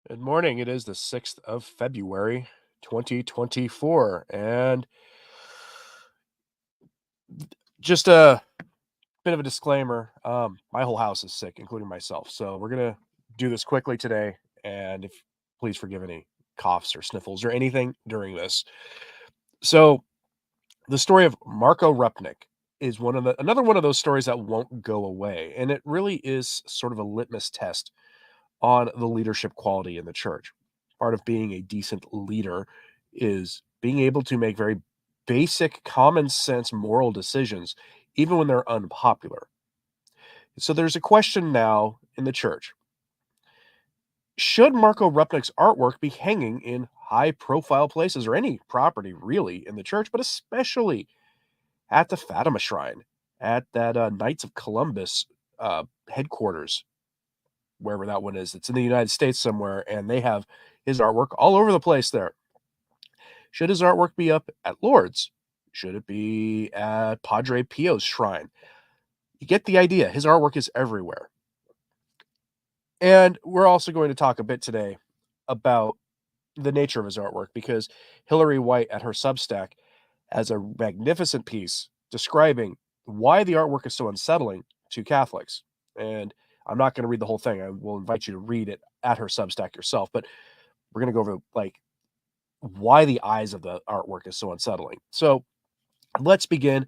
Good morning. It is the 6th of February, 2024. And just a bit of a disclaimer, my whole house is sick, including myself. So we're going to do this quickly today. And if please forgive any coughs or sniffles or anything during this. So the story of Marco Rupnik is another one of those stories that won't go away. And it really is sort of a litmus test on the leadership quality in the church. Part of being a decent leader is being able to make very basic, common sense moral decisions, even when they're unpopular. So there's a question now in the church. Should Marco Rupnik's artwork be hanging in high profile places or any property really in the church, but especially at the Fatima Shrine, at that Knights of Columbus headquarters, wherever that one is? It's in the United States somewhere, and they have his artwork all over the place there. Should his artwork be up at Lourdes? Should it be at Padre Pio's shrine? You get the idea. His artwork is everywhere. And we're also going to talk a bit today about the nature of his artwork because Hillary White at her Substack has a magnificent piece describing why the artwork is so unsettling to Catholics. And I'm not going to read the whole thing. I will invite you to read it at her Substack yourself, but we're going to go over like why the eyes of the artwork is so unsettling. So let's begin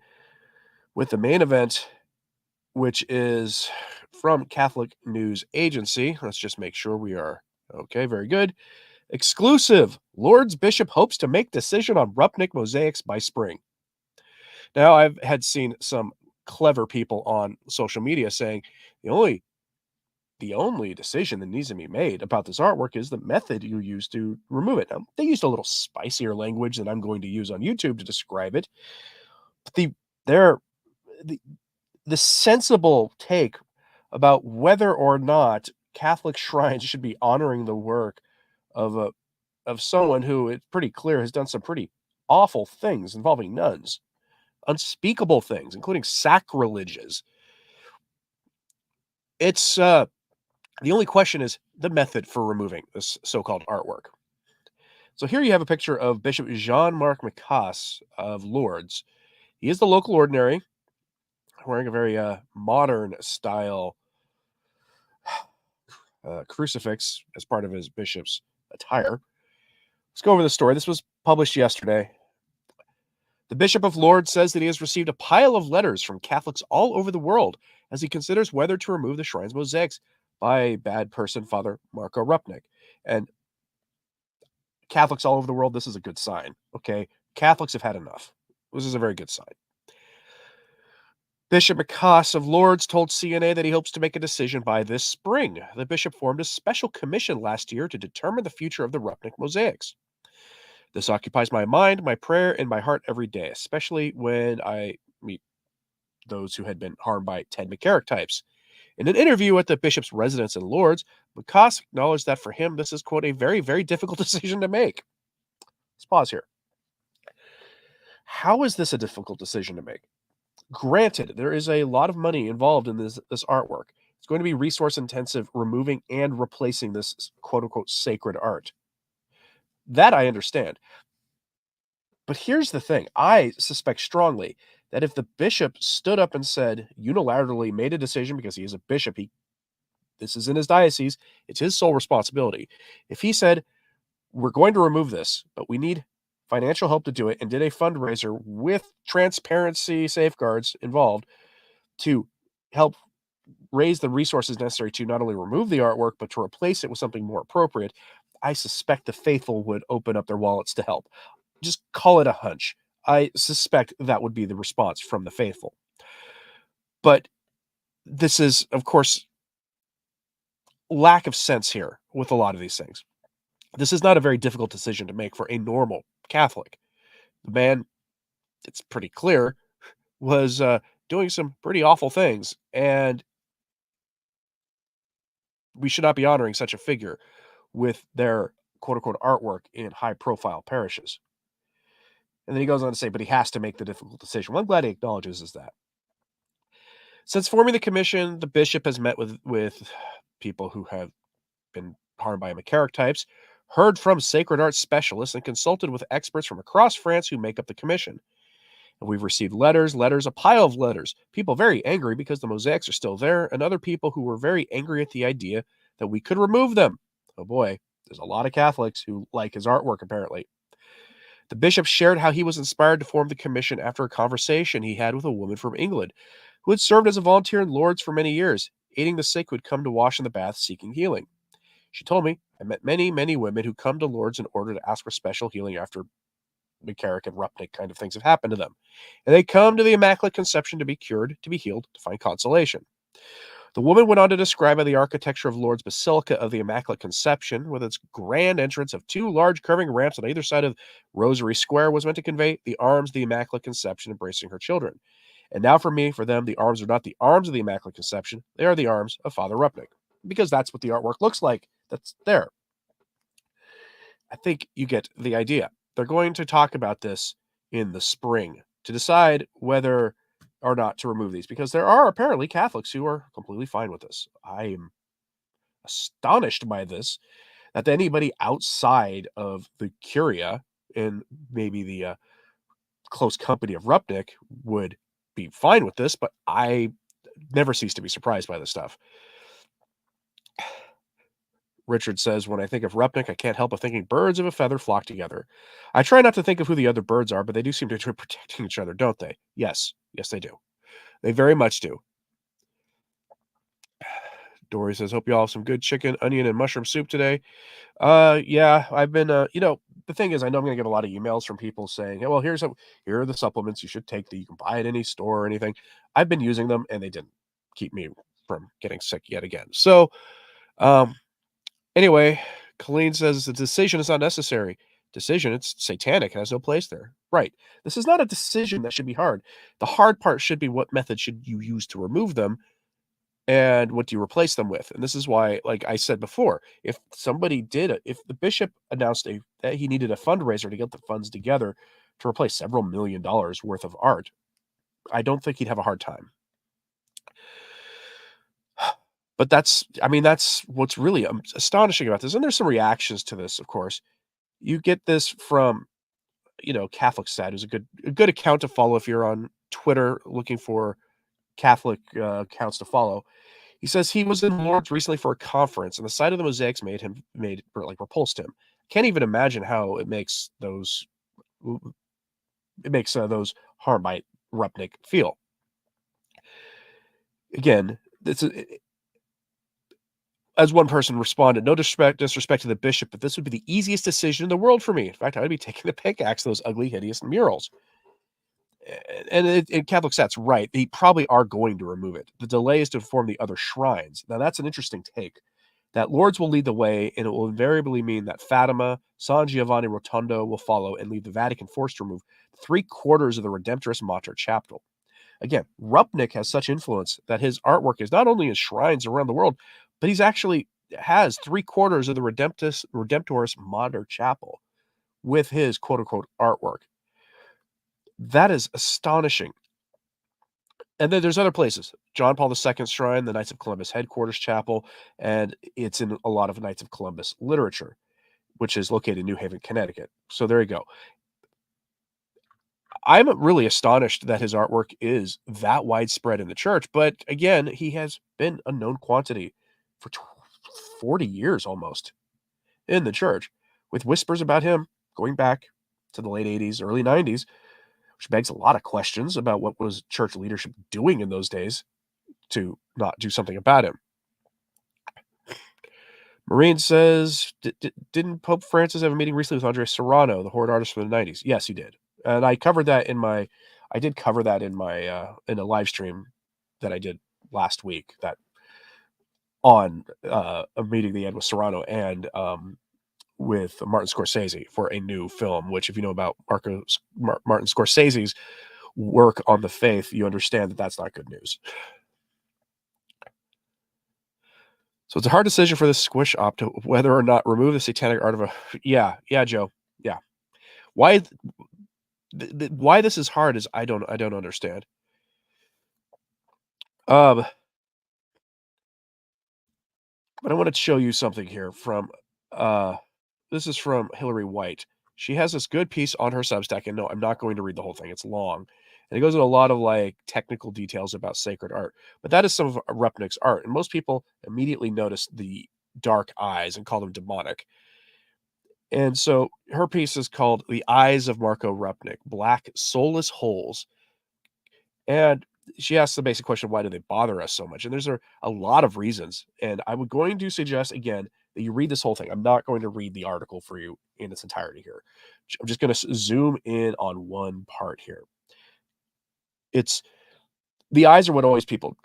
with the main event, which is from Catholic News Agency. Let's just make sure we are okay. Very good. Exclusive. Lourdes Bishop hopes to make decision on Rupnik mosaics by spring. Now, I've had seen some clever people on social media saying the only decision that needs to be made about this artwork is the method you use to remove it. Now, they used a little spicier language than I'm going to use on YouTube to describe it. But the the sensible take about whether or not Catholic shrines should be honoring the work of someone who it's pretty clear has done some pretty awful things involving nuns, unspeakable things, including sacrileges. It's the only question is the method for removing this so-called artwork. So here you have a picture of Bishop Jean-Marc Macasse of Lourdes. He is the local ordinary, wearing a very modern style crucifix as part of his bishop's attire. Let's go over the story. This was published yesterday. The Bishop of Lourdes says that he has received a pile of letters from Catholics all over the world as he considers whether to remove the shrine's mosaics by bad person Father Marco Rupnik. And Catholics all over the world, this is a good sign. Okay, Catholics have had enough. This is a very good sign. Bishop Macasse of Lourdes told CNA that he hopes to make a decision by this spring. The bishop formed a special commission last year to determine the future of the Rupnik mosaics. This occupies my mind, my prayer, and my heart every day, especially when I meet those who had been harmed by Ted McCarrick types. In an interview at the bishop's residence in Lourdes, Macasse acknowledged that for him, this is, quote, a very, very difficult decision to make. Let's pause here. How is this a difficult decision to make? Granted, there is a lot of money involved in this artwork. It's going to be resource intensive removing and replacing this quote unquote sacred art. That I understand. But here's the thing. I suspect strongly that if the bishop stood up and said unilaterally made a decision because he is a bishop, this is in his diocese, it's his sole responsibility. If he said, we're going to remove this, but we need financial help to do it, and did a fundraiser with transparency safeguards involved to help raise the resources necessary to not only remove the artwork, but to replace it with something more appropriate, I suspect the faithful would open up their wallets to help. Just call it a hunch. I suspect that would be the response from the faithful. But this is, of course, lack of sense here with a lot of these things. This is not a very difficult decision to make for a normal Catholic. The man, it's pretty clear, was doing some pretty awful things, and we should not be honoring such a figure with their quote unquote artwork in high profile parishes. And then he goes on to say, but he has to make the difficult decision. Well, I'm glad he acknowledges that. Since forming the commission, the bishop has met with people who have been harmed by McCarrick types, heard from sacred art specialists, and consulted with experts from across France who make up the commission. And we've received letters, a pile of letters. People very angry because the mosaics are still there, and other people who were very angry at the idea that we could remove them. Oh boy, there's a lot of Catholics who like his artwork, apparently. The bishop shared how he was inspired to form the commission after a conversation he had with a woman from England who had served as a volunteer in Lourdes for many years, aiding the sick who had come to wash in the bath seeking healing. She told me, I met many, many women who come to Lourdes in order to ask for special healing after McCarrick and Rupnik kind of things have happened to them. And they come to the Immaculate Conception to be cured, to be healed, to find consolation. The woman went on to describe how the architecture of Lourdes Basilica of the Immaculate Conception, with its grand entrance of two large curving ramps on either side of Rosary Square, was meant to convey the arms of the Immaculate Conception embracing her children. And now for them, the arms are not the arms of the Immaculate Conception, they are the arms of Father Rupnik. Because that's what the artwork looks like. That's there. I think you get the idea. They're going to talk about this in the spring to decide whether or not to remove these, because there are apparently Catholics who are completely fine with this. I am astonished by this, that anybody outside of the Curia and maybe the close company of Rupnik would be fine with this, but I never cease to be surprised by this stuff. Richard says, when I think of Rupnik, I can't help but thinking birds of a feather flock together. I try not to think of who the other birds are, but they do seem to be protecting each other, don't they? Yes, they do. They very much do. Dory says, hope you all have some good chicken, onion, and mushroom soup today. Yeah, I've been, the thing is, I know I'm going to get a lot of emails from people saying, hey, well, here are the supplements you should take that you can buy at any store or anything. I've been using them, and they didn't keep me from getting sick yet again. So, anyway, Colleen says the decision is not necessary. Decision, it's satanic. It has no place there. Right. This is not a decision that should be hard. The hard part should be what method should you use to remove them and what do you replace them with? And this is why, like I said before, if the bishop announced that he needed a fundraiser to get the funds together to replace several $1,000,000 worth of art, I don't think he'd have a hard time. But that's what's really astonishing about this. And there's some reactions to this, of course. You get this from, Catholic Side, who's a good account to follow if you're on Twitter looking for Catholic accounts to follow. He says he was in Lourdes recently for a conference, and the sight of the mosaics repulsed him. Can't even imagine how it makes those harmed by Rupnik feel. Again, as one person responded, no disrespect to the bishop, but this would be the easiest decision in the world for me. In fact, I would be taking the pickaxe to those ugly, hideous murals. And in Catholic that's right. They probably are going to remove it. The delay is to inform the other shrines. Now, that's an interesting take. That Lourdes will lead the way, and it will invariably mean that Fatima, San Giovanni Rotondo will follow and leave the Vatican forced to remove 3/4 of the Redemptoris Mater chapel. Again, Rupnik has such influence that his artwork is not only in shrines around the world, but he's actually has 3/4 of the Redemptoris Mater chapel with his quote-unquote artwork. That is astonishing. And then there's other places. John Paul II's shrine, the Knights of Columbus headquarters chapel, and it's in a lot of Knights of Columbus literature, which is located in New Haven, Connecticut. So there you go. I'm really astonished that his artwork is that widespread in the church, but again, he has been a known quantity for 40 years almost in the church, with whispers about him going back to the late 80s, early 90s, which begs a lot of questions about what was church leadership doing in those days to not do something about him. Marian says, didn't Pope Francis have a meeting recently with Andres Serrano, the horde artist from the 90s? Yes, he did. And I covered that in my in a live stream that I did last week, that on a meeting they had with Serrano and with Martin Scorsese for a new film, which if you know about Martin Scorsese's work on the faith, you understand that that's not good news. So it's a hard decision for the squish op to whether or not remove the satanic art of a... Yeah, Joe. Yeah. Why this is hard is I don't understand. But I want to show you something here from uh this is from Hillary White. She has this good piece on her Substack, and no, I'm not going to read the whole thing. It's long. And it goes into a lot of like technical details about sacred art. But that is some of Rupnik's art. And most people immediately notice the dark eyes and call them demonic. And so her piece is called The Eyes of Marco Rupnik, Black Soulless Holes. And she asks the basic question, why do they bother us so much? And there's a lot of reasons. And I'm going to suggest, again, that you read this whole thing. I'm not going to read the article for you in its entirety here. I'm just going to zoom in on one part here. It's the eyes are what always people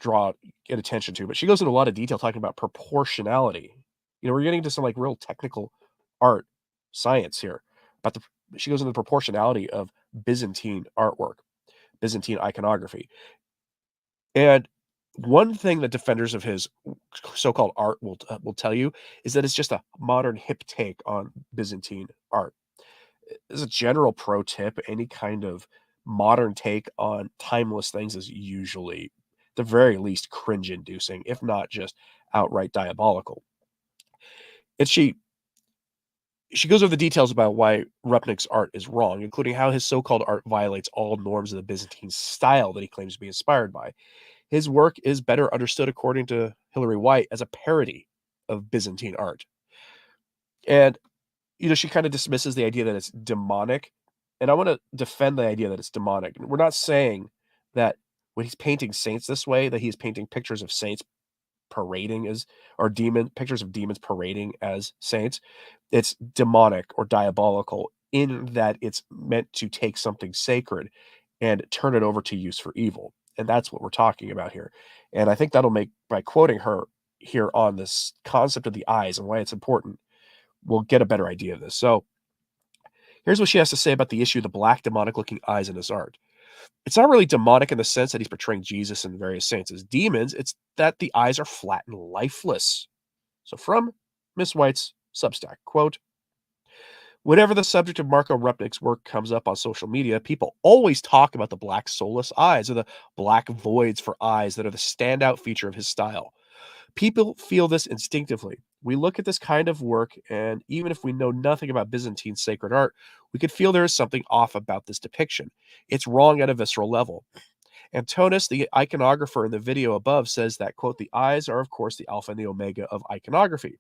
get attention to, but she goes into a lot of detail talking about proportionality. We're getting into some like real technical art science here. But she goes into the proportionality of Byzantine artwork, Byzantine iconography. And one thing that defenders of his so-called art will tell you is that it's just a modern hip take on Byzantine art. As a general pro tip, any kind of modern take on timeless things is usually, at the very least, cringe-inducing, if not just outright diabolical. And she goes over the details about why Rupnik's art is wrong, including how his so-called art violates all norms of the Byzantine style that he claims to be inspired by. His work is better understood, according to Hillary White, as a parody of Byzantine art. And, she kind of dismisses the idea that it's demonic. And I want to defend the idea that it's demonic. We're not saying that when he's painting saints this way, that he's painting pictures of saints parading as, or pictures of demons parading as saints. It's demonic or diabolical in that it's meant to take something sacred and turn it over to use for evil. And that's what we're talking about here. And I think that'll make, by quoting her here on this concept of the eyes and why it's important, we'll get a better idea of this. So here's what she has to say about the issue of the black demonic looking eyes in his art. It's not really demonic in the sense that he's portraying Jesus and various saints as demons. It's that the eyes are flat and lifeless. So from Miss White's Substack, quote, whenever the subject of Marco Rupnik's work comes up on social media, people always talk about the black soulless eyes or the black voids for eyes that are the standout feature of his style. People feel this instinctively. We look at this kind of work, and even if we know nothing about Byzantine sacred art, we could feel there is something off about this depiction. It's wrong at a visceral level. Antonis, the iconographer in the video above, says that, quote, the eyes are, of course, the alpha and the omega of iconography.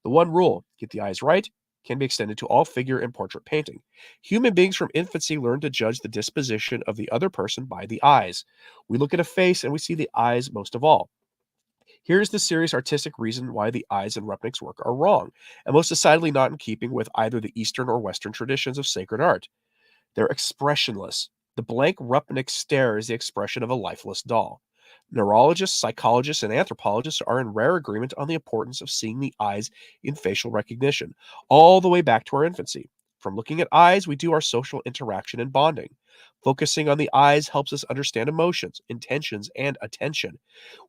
The one rule, get the eyes right, can be extended to all figure and portrait painting. Human beings from infancy learn to judge the disposition of the other person by the eyes. We look at a face and we see the eyes most of all. Here's the serious artistic reason why the eyes in Rupnik's work are wrong, and most decidedly not in keeping with either the Eastern or Western traditions of sacred art. They're expressionless. The blank Rupnik stare is the expression of a lifeless doll. Neurologists, psychologists, and anthropologists are in rare agreement on the importance of seeing the eyes in facial recognition, all the way back to our infancy. From looking at eyes, we do our social interaction and bonding. Focusing on the eyes helps us understand emotions, intentions, and attention.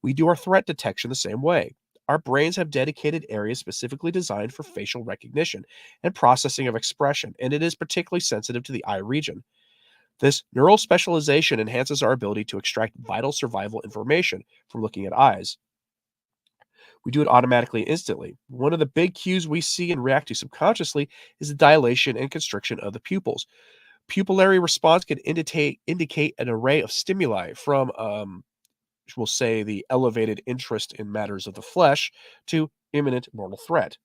We do our threat detection the same way. Our brains have dedicated areas specifically designed for facial recognition and processing of expression, and it is particularly sensitive to the eye region. This neural specialization enhances our ability to extract vital survival information from looking at eyes. We do it automatically and instantly. One of the big cues we see and react to subconsciously is the dilation and constriction of the pupils. Pupillary response can indicate an array of stimuli from, we'll say, the elevated interest in matters of the flesh to imminent mortal threat.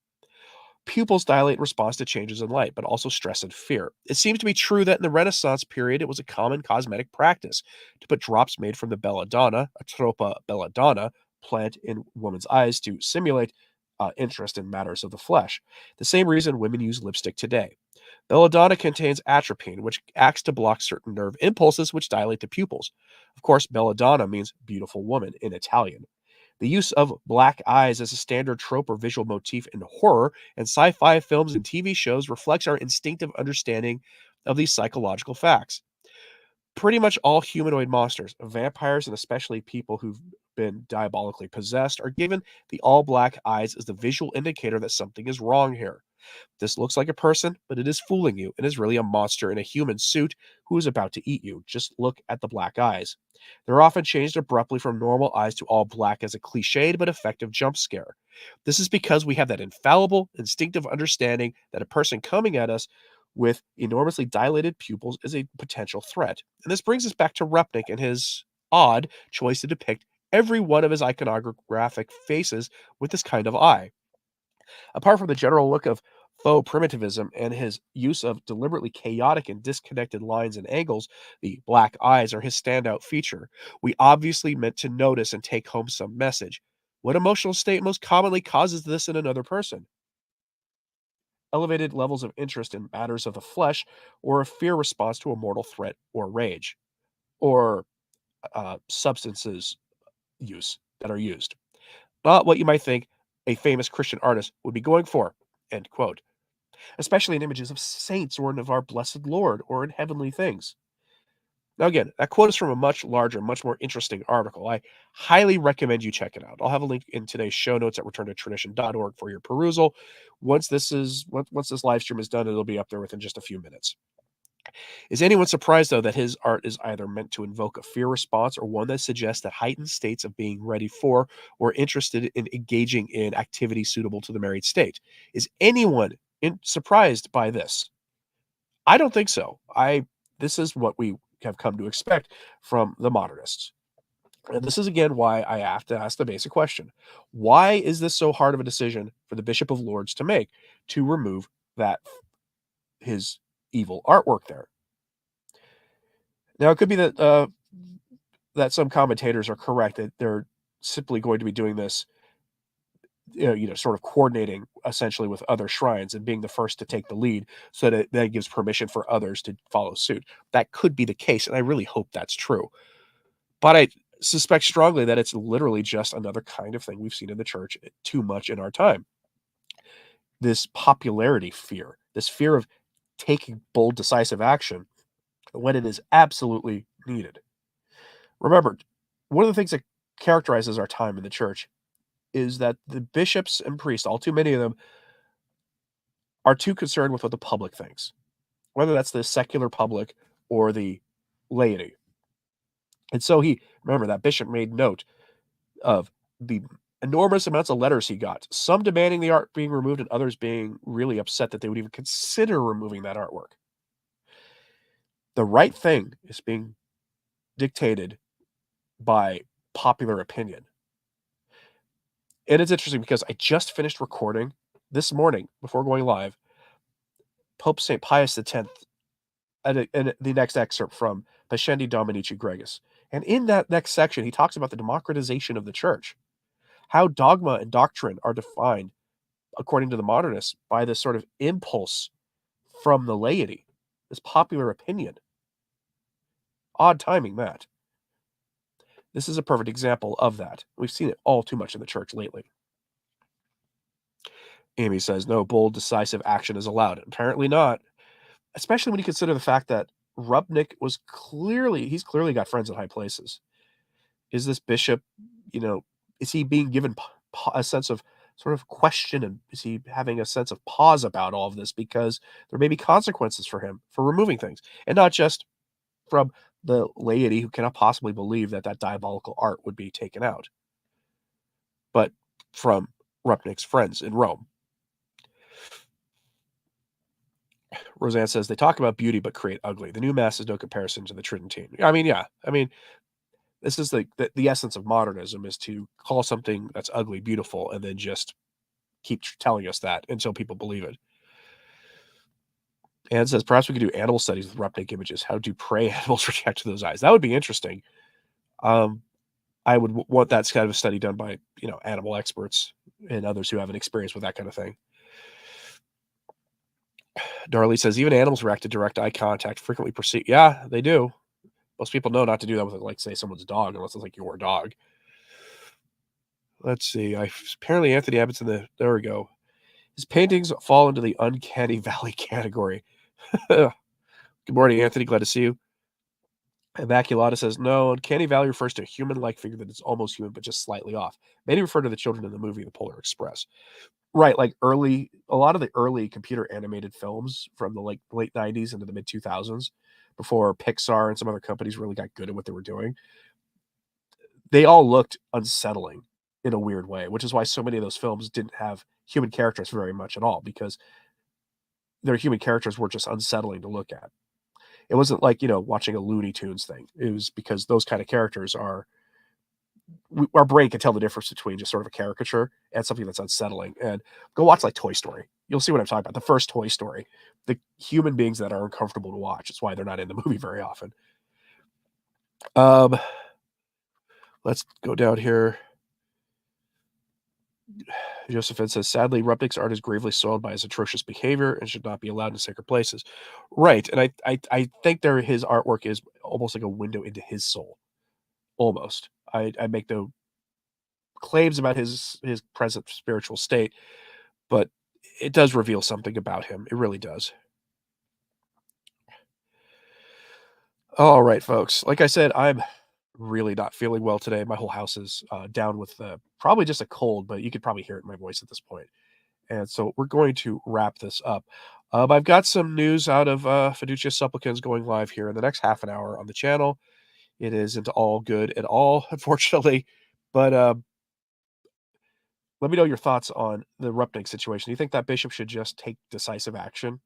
Pupils dilate in response to changes in light, but also stress and fear. It seems to be true that in the Renaissance period, it was a common cosmetic practice to put drops made from the belladonna, Atropa belladonna, plant in women's eyes to simulate interest in matters of the flesh. The same reason women use lipstick today. Belladonna contains atropine, which acts to block certain nerve impulses which dilate the pupils. Of course, belladonna means beautiful woman in Italian. The use of black eyes as a standard trope or visual motif in horror and sci-fi films and TV shows reflects our instinctive understanding of these psychological facts. Pretty much all humanoid monsters, vampires, and especially people who've been diabolically possessed, are given the all black eyes as the visual indicator that something is wrong here. This looks like a person, but it is fooling you and is really a monster in a human suit who is about to eat you. Just look at the black eyes. They're often changed abruptly from normal eyes to all black as a cliched but effective jump scare. This is because we have that infallible, instinctive understanding that a person coming at us with enormously dilated pupils is a potential threat. And this brings us back to Rupnik and his odd choice to depict every one of his iconographic faces with this kind of eye. Apart from the general look of faux primitivism and his use of deliberately chaotic and disconnected lines and angles, the black eyes are his standout feature. We obviously meant to notice and take home some message. What emotional state most commonly causes this in another person? Elevated levels of interest in matters of the flesh, or a fear response to a mortal threat or rage, or substances use that are used. Not what you might think a famous Christian artist would be going for. End quote. Especially in images of saints or of our blessed Lord or in heavenly things. Now, again, that quote is from a much larger, much more interesting article. I highly recommend you check it out. I'll have a link in today's show notes at returntotradition.org for your perusal. Once this live stream is done, it'll be up there within just a few minutes. Is anyone surprised, though, that his art is either meant to invoke a fear response or one that suggests that heightened states of being ready for or interested in engaging in activity suitable to the married state? Is anyone surprised by this? I don't think so. This is what we have come to expect from the modernists. And this is again why I have to ask the basic question. Why is this so hard of a decision for the Bishop of Lords to make, to remove that his evil artwork there? Now, it could be that some commentators are correct that they're simply going to be doing this, sort of coordinating essentially with other shrines and being the first to take the lead, so that gives permission for others to follow suit. That could be the case, and I really hope that's true. But I suspect strongly that it's literally just another kind of thing we've seen in the church too much in our time. This popularity fear, this fear of taking bold, decisive action when it is absolutely needed. Remember, one of the things that characterizes our time in the church is that the bishops and priests, all too many of them, are too concerned with what the public thinks, whether that's the secular public or the laity. And so remember, that bishop made note of the enormous amounts of letters he got, some demanding the art being removed and others being really upset that they would even consider removing that artwork. The right thing is being dictated by popular opinion. And it's interesting because I just finished recording this morning before going live Pope St. Pius X and the next excerpt from Pascendi Dominici Gregis. And in that next section, he talks about the democratization of the church, how dogma and doctrine are defined, according to the modernists, by this sort of impulse from the laity, this popular opinion. Odd timing, that. This is a perfect example of that. We've seen it all too much in the church lately. Amy says, no bold, decisive action is allowed. Apparently not, especially when you consider the fact that Rupnik he's clearly got friends in high places. Is this bishop, is he being given a sense of sort of question, and is he having a sense of pause about all of this because there may be consequences for him for removing things, and not just from the laity who cannot possibly believe that diabolical art would be taken out, but from Rupnik's friends in Rome. Roseanne says, they talk about beauty but create ugly. The new mass is no comparison to the Tridentine. I mean, yeah. I mean, this is the essence of modernism, is to call something that's ugly beautiful and then just keep telling us that until people believe it. Anne says, perhaps we could do animal studies with Rupnik images. How do prey animals react to those eyes? That would be interesting. I would want that kind of a study done by, animal experts and others who have an experience with that kind of thing. Darley says, even animals react to direct eye contact, frequently perceive. Yeah, they do. Most people know not to do that with, like, say, someone's dog, unless it's like your dog. Let's see. Apparently Anthony Abbott's there we go. His paintings fall into the uncanny valley category. Good morning, Anthony. Glad to see you. Immaculata says, no, uncanny valley refers to a human-like figure that is almost human, but just slightly off. Many refer to the children in the movie The Polar Express. Right, like early a lot of the early computer animated films from the late 90s into the mid 2000s, before Pixar and some other companies really got good at what they were doing, they all looked unsettling in a weird way, which is why so many of those films didn't have human characters very much at all, because their human characters were just unsettling to look at. It wasn't like, watching a Looney Tunes thing. It was because those kind of characters are, our brain can tell the difference between just sort of a caricature and something that's unsettling. And go watch like Toy Story. You'll see what I'm talking about. The first Toy Story, the human beings that are uncomfortable to watch. It's why they're not in the movie very often. Let's go down here. Josephine says, sadly, Rupnik's art is gravely soiled by his atrocious behavior and should not be allowed in sacred places. Right. And I think his artwork is almost like a window into his soul. Almost. I make no claims about his present spiritual state, but it does reveal something about him. It really does. All right, folks. Like I said, I'm really not feeling well today. My whole house is down with probably just a cold, but you could probably hear it in my voice at this point. And so we're going to wrap this up. I've got some news out of Fiducia Supplicans going live here in the next half an hour on the channel. It isn't all good at all, unfortunately. But let me know your thoughts on the Rupnik situation. Do you think that bishop should just take decisive action?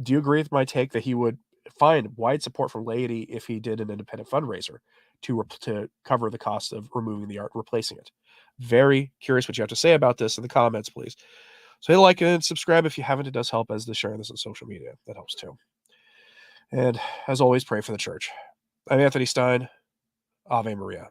Do you agree with my take that he would find wide support from laity if he did an independent fundraiser to cover the cost of removing the art, replacing it? Very curious what you have to say about this in the comments, please. So hit like and subscribe if you haven't. It does help, as does sharing this on social media. That helps too. And as always, pray for the church. I'm Anthony Stine. Ave Maria.